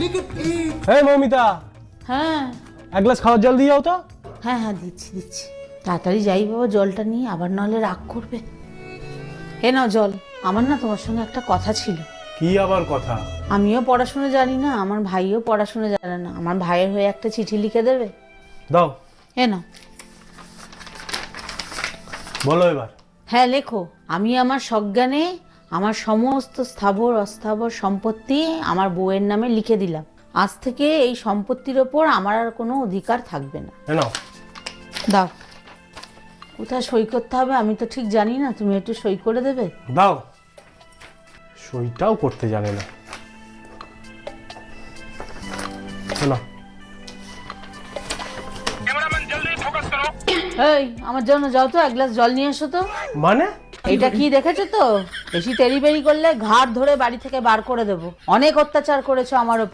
এই মৌমিতা, হ্যাঁ এক গ্লাস খাওয়ার জল দিয়ে যাও তো। হ্যাঁ হ্যাঁ দিচ্ছি দিচ্ছি, তাড়াতাড়ি যাই বাবা, জলটা নিয়ে আবার নাহলে রাগ করবে। হে নাও জল। আমার না তোমার সঙ্গে একটা কথা ছিল। কি আবার কথা? আমিও পড়াশুনো জানি না, আমার ভাইও পড়াশুনো জানে না, আমার ভাইয়ের হয়ে একটা চিঠি লিখে দেবে? দাও। হে নাও। বলো এবার। হ্যাঁ লেখো, আমি আমার সজ্ঞানে আমার সমস্ত স্থাবর অস্থাবর সম্পত্তি আমার বউয়ের নামে লিখে দিলাম। আজ থেকে এই সম্পত্তির ওপর আমার আর কোনো অধিকার থাকবে না। নাও। দাও। কোথায় সই করতে হবে আমি তো ঠিক জানি না, তুমি একটু সই করে দেবে? দাও। সইটাও করতে জানে না। শোনো। এই আমার জন্য যাও তো, এক গ্লাস জল নিয়ে এসো তো। মানে? এটা কি দেখেছো তো, বেশি তেরি বেরি করলে ঘাড় ধরে বাড়ি থেকে বার করে দেবো। অনেক অত্যাচার করেছো আমার ওপর।